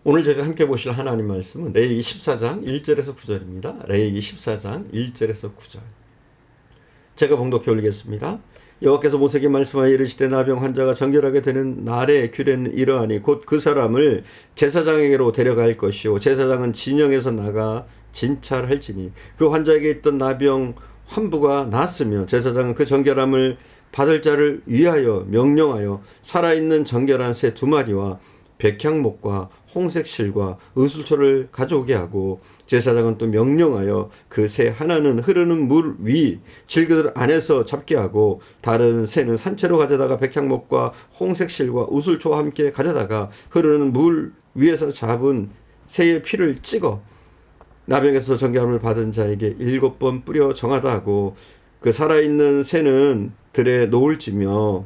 오늘 제가 함께 보실 하나님 말씀은 레위기 14장 1절에서 9절입니다. 레위기 14장 1절에서 9절. 제가 봉독해 올리겠습니다. 여호와께서 모세에게 말씀하여 이르시되 나병 환자가 정결하게 되는 날의 규례는 이러하니 곧 그 사람을 제사장에게로 데려갈 것이요 제사장은 진영에서 나가 진찰할지니 그 환자에게 있던 나병 환부가 낫으면 제사장은 그 정결함을 받을 자를 위하여 명령하여 살아있는 정결한 새 2마리와 백향목과 홍색 실과 의술초를 가져오게 하고 제사장은 또 명령하여 그 새 하나는 흐르는 물 위 질그들 안에서 잡게 하고 다른 새는 산채로 가져다가 백향목과 홍색 실과 의술초와 함께 가져다가 흐르는 물 위에서 잡은 새의 피를 찍어 나병에서 정결함을 받은 자에게 7번 뿌려 정하다 하고 그 살아있는 새는 들에 놓을지며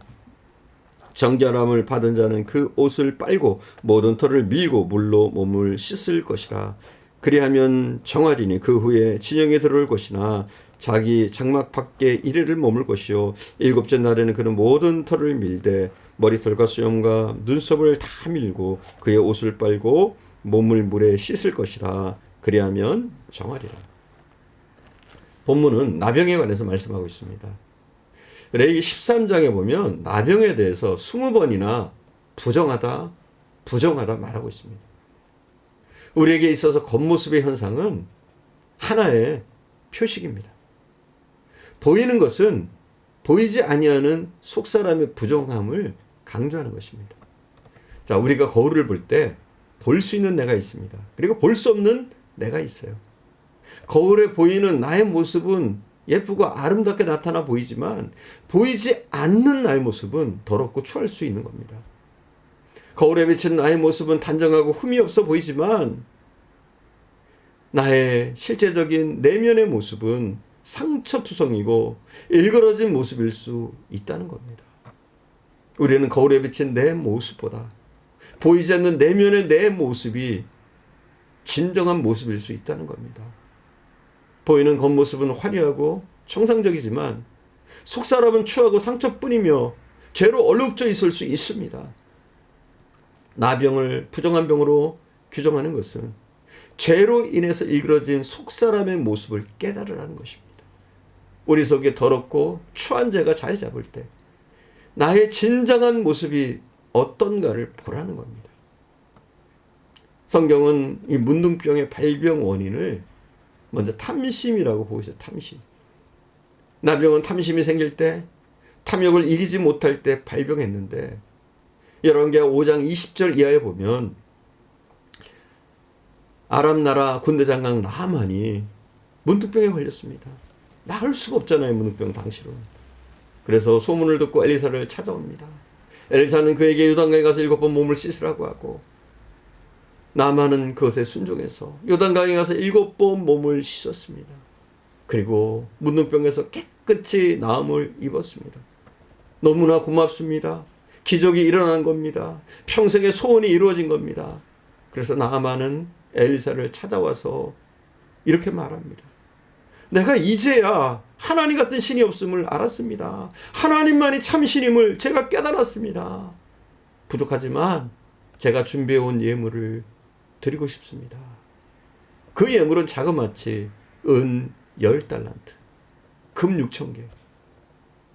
정결함을 받은 자는 그 옷을 빨고 모든 털을 밀고 물로 몸을 씻을 것이라. 그리하면 정하리니 그 후에 진영에 들어올 것이나 자기 장막 밖에 이래를 머물 것이요 7째 날에는 그는 모든 털을 밀되 머리털과 수염과 눈썹을 다 밀고 그의 옷을 빨고 몸을 물에 씻을 것이라. 그리하면 정하리라. 본문은 나병에 관해서 말씀하고 있습니다. 레위기 13장에 보면 나병에 대해서 20번이나 부정하다 말하고 있습니다. 우리에게 있어서 겉모습의 현상은 하나의 표식입니다. 보이는 것은 보이지 아니하는 속사람의 부정함을 강조하는 것입니다. 자, 우리가 거울을 볼 때 볼 수 있는 내가 있습니다. 그리고 볼 수 없는 내가 있어요. 거울에 보이는 나의 모습은 예쁘고 아름답게 나타나 보이지만 보이지 않는 나의 모습은 더럽고 추할 수 있는 겁니다. 거울에 비친 나의 모습은 단정하고 흠이 없어 보이지만 나의 실제적인 내면의 모습은 상처투성이고 일그러진 모습일 수 있다는 겁니다. 우리는 거울에 비친 내 모습보다 보이지 않는 내면의 내 모습이 진정한 모습일 수 있다는 겁니다. 보이는 겉모습은 화려하고 정상적이지만 속사람은 추하고 상처뿐이며 죄로 얼룩져 있을 수 있습니다. 나병을 부정한 병으로 규정하는 것은 죄로 인해서 일그러진 속사람의 모습을 깨달으라는 것입니다. 우리 속에 더럽고 추한 죄가 자리 잡을 때 나의 진정한 모습이 어떤가를 보라는 겁니다. 성경은 이 문둥병의 발병 원인을 먼저 탐심이라고 보고 있어요. 탐심. 나병은 탐심이 생길 때 탐욕을 이기지 못할 때 발병했는데 열왕기하 5장 20절 이하에 보면 아람 나라 군대 장관 나하만이 문둥병에 걸렸습니다. 나을 수가 없잖아요. 문둥병 당시로. 그래서 소문을 듣고 엘리사를 찾아옵니다. 엘리사는 그에게 요단강에 가서 7번 몸을 씻으라고 하고 나만은 그것에 순종해서 요단강에 가서 7번 몸을 씻었습니다. 그리고 문둥병에서 깨끗이 나음을 입었습니다. 너무나 고맙습니다. 기적이 일어난 겁니다. 평생의 소원이 이루어진 겁니다. 그래서 나아만은 엘리사를 찾아와서 이렇게 말합니다. 내가 이제야 하나님 같은 신이 없음을 알았습니다. 하나님만이 참 신임을 제가 깨달았습니다. 부족하지만 제가 준비해온 예물을 드리고 싶습니다. 그 예물은 자그마치 은 10달란트, 금 6,000개,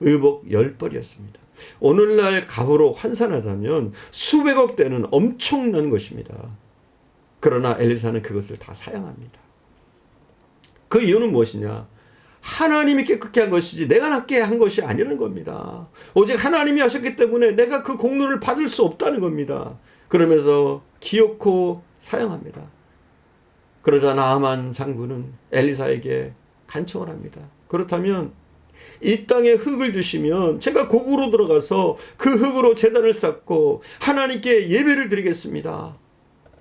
의복 10벌이었습니다. 오늘날 값으로 환산하자면 수백억 되는 엄청난 것입니다. 그러나 엘리사는 그것을 다 사양합니다. 그 이유는 무엇이냐? 하나님이 깨끗게 한 것이지 내가 낫게 한 것이 아니라는 겁니다. 오직 하나님이 하셨기 때문에 내가 그 공로를 받을 수 없다는 겁니다. 그러면서 기어코 사양합니다. 그러자 나아만 장군은 엘리사에게 간청을 합니다. 그렇다면 이 땅에 흙을 주시면 제가 고국으로 들어가서 그 흙으로 제단을 쌓고 하나님께 예배를 드리겠습니다.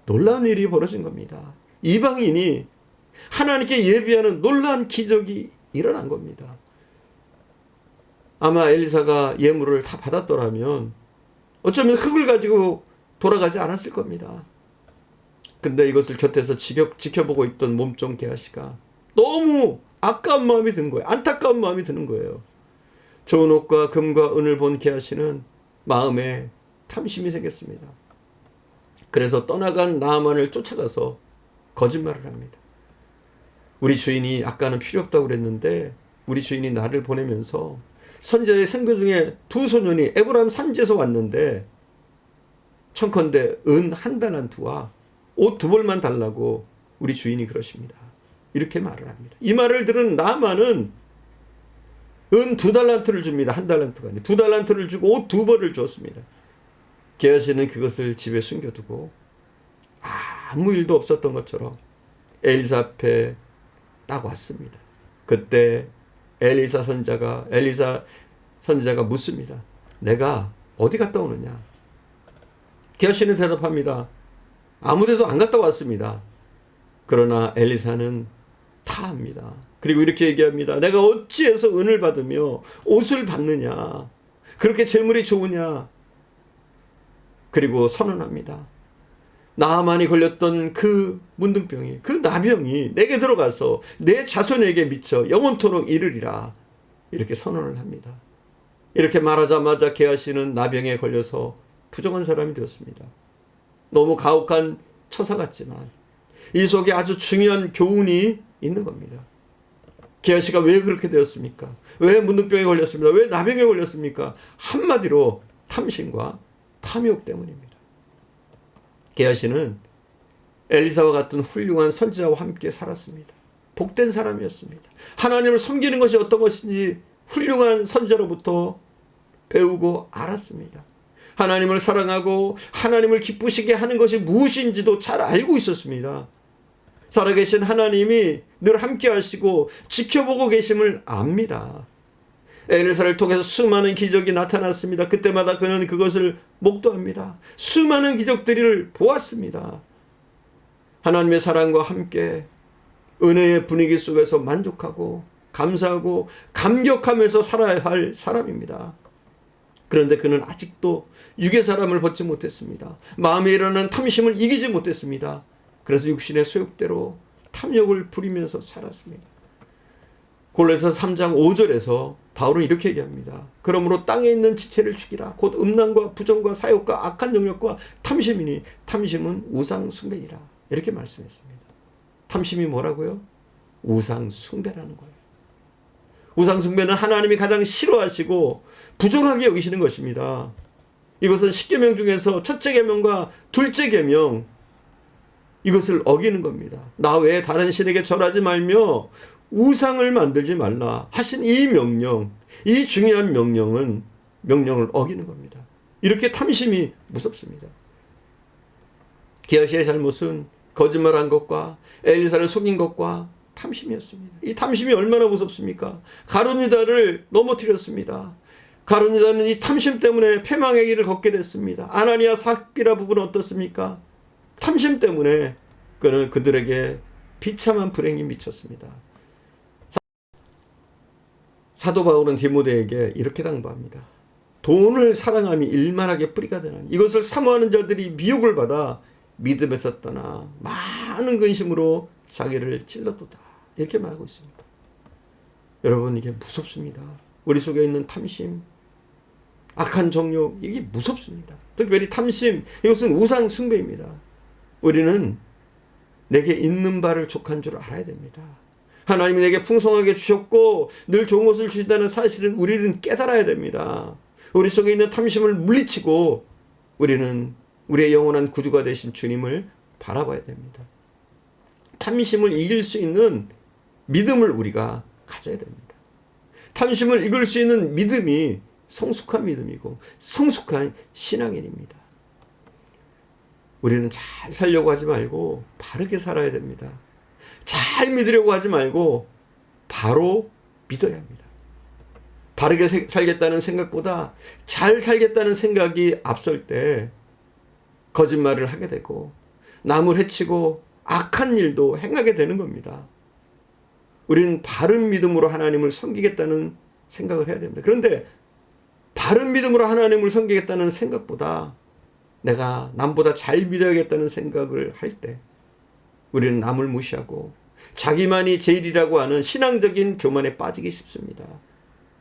놀라운 일이 벌어진 겁니다. 이방인이 하나님께 예배하는 놀라운 기적이 일어난 겁니다. 아마 엘리사가 예물을 다 받았더라면 어쩌면 흙을 가지고 돌아가지 않았을 겁니다. 근데 이것을 곁에서 지켜보고 있던 몸종 게하시가 너무 아까운 마음이 든 거예요. 안타까운 마음이 드는 거예요. 좋은 옷과 금과 은을 본 게하시는 마음에 탐심이 생겼습니다. 그래서 떠나간 나아만을 쫓아가서 거짓말을 합니다. 우리 주인이 아까는 필요 없다고 그랬는데 우리 주인이 나를 보내면서 선지자의 생도 중에 두 소년이 에브라임 산지에서 왔는데 청컨대 은 한 달란트와 옷 두 벌만 달라고 우리 주인이 그러십니다. 이렇게 말을 합니다. 이 말을 들은 나아만은 은 두 달란트를 줍니다. 한 달란트가 아니라 두 달란트를 주고 옷 두 벌을 줬습니다. 게하시는 그것을 집에 숨겨두고 아무 일도 없었던 것처럼 엘리사 앞에 딱 왔습니다. 그때 엘리사 선지자가 묻습니다. 내가 어디 갔다 오느냐? 게하시는 대답합니다. 아무데도 안 갔다 왔습니다. 그러나 엘리사는 다 압니다. 그리고 이렇게 얘기합니다. 내가 어찌해서 은을 받으며 옷을 받느냐? 그렇게 재물이 좋으냐? 그리고 선언합니다. 나아만이 걸렸던 그 문둥병이, 그 나병이 내게 들어가서 내 자손에게 미쳐 영원토록 이르리라. 이렇게 선언을 합니다. 이렇게 말하자마자 게하시는 나병에 걸려서 부정한 사람이 되었습니다. 너무 가혹한 처사 같지만 이 속에 아주 중요한 교훈이 있는 겁니다. 게하시가 왜 그렇게 되었습니까? 왜 문둥병에 걸렸습니까? 왜 나병에 걸렸습니까? 한마디로 탐심과 탐욕 때문입니다. 게하시는 엘리사와 같은 훌륭한 선지자와 함께 살았습니다. 복된 사람이었습니다. 하나님을 섬기는 것이 어떤 것인지 훌륭한 선지자로부터 배우고 알았습니다. 하나님을 사랑하고 하나님을 기쁘시게 하는 것이 무엇인지도 잘 알고 있었습니다. 살아계신 하나님이 늘 함께 하시고 지켜보고 계심을 압니다. 엘리사를 통해서 수많은 기적이 나타났습니다. 그때마다 그는 그것을 목도합니다. 수많은 기적들을 보았습니다. 하나님의 사랑과 함께 은혜의 분위기 속에서 만족하고 감사하고 감격하면서 살아야 할 사람입니다. 그런데 그는 아직도 육의 사람을 벗지 못했습니다. 마음에 일어나는 탐심을 이기지 못했습니다. 그래서 육신의 소욕대로 탐욕을 부리면서 살았습니다. 골로새서 3장 5절에서 바울은 이렇게 얘기합니다. 그러므로 땅에 있는 지체를 죽이라. 곧 음란과 부정과 사욕과 악한 영역과 탐심이니 탐심은 우상 숭배니라. 이렇게 말씀했습니다. 탐심이 뭐라고요? 우상 숭배라는 거예요. 우상 숭배는 하나님이 가장 싫어하시고 부정하게 여기시는 것입니다. 이것은 10계명 중에서 첫째 계명과 둘째 계명, 이것을 어기는 겁니다. 나 외에 다른 신에게 절하지 말며 우상을 만들지 말라 하신 이 명령, 이 중요한 명령을 어기는 겁니다. 이렇게 탐심이 무섭습니다. 게하시의 잘못은 거짓말한 것과 엘리사를 속인 것과 탐심이었습니다. 이 탐심이 얼마나 무섭습니까? 가룟 유다를 넘어뜨렸습니다. 가룟 유다는 이 탐심 때문에 패망의 길을 걷게 됐습니다. 아나니아 삽비라 부부는 어떻습니까? 탐심 때문에 그는 그들에게 비참한 불행이 미쳤습니다. 사도 바울은 디모데에게 이렇게 당부합니다. 돈을 사랑함이 일만하게 뿌리가 되나니 이것을 사모하는 자들이 미혹을 받아 믿음에서 떠나 많은 근심으로 자기를 찔렀도다. 이렇게 말하고 있습니다. 여러분, 이게 무섭습니다. 우리 속에 있는 탐심, 악한 정욕, 이게 무섭습니다. 특별히 탐심, 이것은 우상 숭배입니다. 우리는 내게 있는 바를 족한 줄 알아야 됩니다. 하나님이 내게 풍성하게 주셨고 늘 좋은 것을 주신다는 사실은 우리는 깨달아야 됩니다. 우리 속에 있는 탐심을 물리치고 우리는 우리의 영원한 구주가 되신 주님을 바라봐야 됩니다. 탐심을 이길 수 있는 믿음을 우리가 가져야 됩니다. 탐심을 이길 수 있는 믿음이 성숙한 믿음이고 성숙한 신앙인입니다. 우리는 잘 살려고 하지 말고 바르게 살아야 됩니다. 잘 믿으려고 하지 말고 바로 믿어야 합니다. 바르게 살겠다는 생각보다 잘 살겠다는 생각이 앞설 때 거짓말을 하게 되고 남을 해치고 악한 일도 행하게 되는 겁니다. 우리는 바른 믿음으로 하나님을 섬기겠다는 생각을 해야 됩니다. 그런데 바른 믿음으로 하나님을 섬기겠다는 생각보다 내가 남보다 잘 믿어야겠다는 생각을 할 때 우리는 남을 무시하고 자기만이 제일이라고 하는 신앙적인 교만에 빠지기 쉽습니다.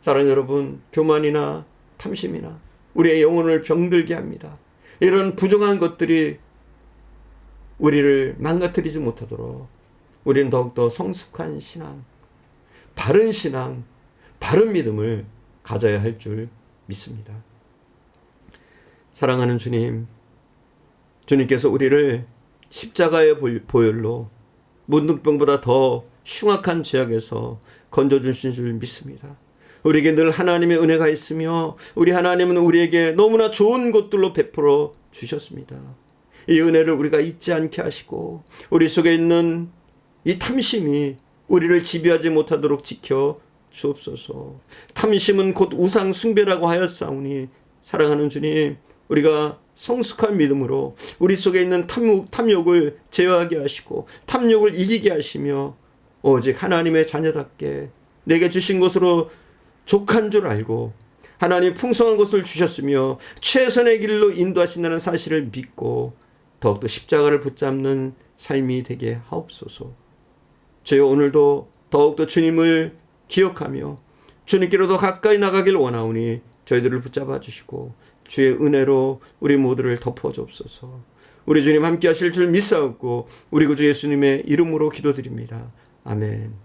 사랑하는 여러분, 교만이나 탐심이나 우리의 영혼을 병들게 합니다. 이런 부정한 것들이 우리를 망가뜨리지 못하도록 우리는 더욱더 성숙한 신앙, 바른 신앙, 바른 믿음을 가져야 할 줄 믿습니다. 사랑하는 주님, 주님께서 우리를 십자가의 보혈로 문둥병보다 더 흉악한 죄악에서 건져주신 줄 믿습니다. 우리에게 늘 하나님의 은혜가 있으며 우리 하나님은 우리에게 너무나 좋은 것들로 베풀어 주셨습니다. 이 은혜를 우리가 잊지 않게 하시고 우리 속에 있는 이 탐심이 우리를 지배하지 못하도록 지켜 주옵소서. 탐심은 곧 우상 숭배라고 하였사오니 사랑하는 주님, 우리가 성숙한 믿음으로 우리 속에 있는 탐욕을 제어하게 하시고 탐욕을 이기게 하시며 오직 하나님의 자녀답게 내게 주신 것으로 족한 줄 알고 하나님 풍성한 것을 주셨으며 최선의 길로 인도하신다는 사실을 믿고 더욱더 십자가를 붙잡는 삶이 되게 하옵소서. 주여, 오늘도 더욱더 주님을 기억하며 주님께로 더 가까이 나가길 원하오니 저희들을 붙잡아 주시고 주의 은혜로 우리 모두를 덮어주옵소서. 우리 주님 함께 하실 줄 믿사옵고 우리 구주 예수님의 이름으로 기도드립니다. 아멘.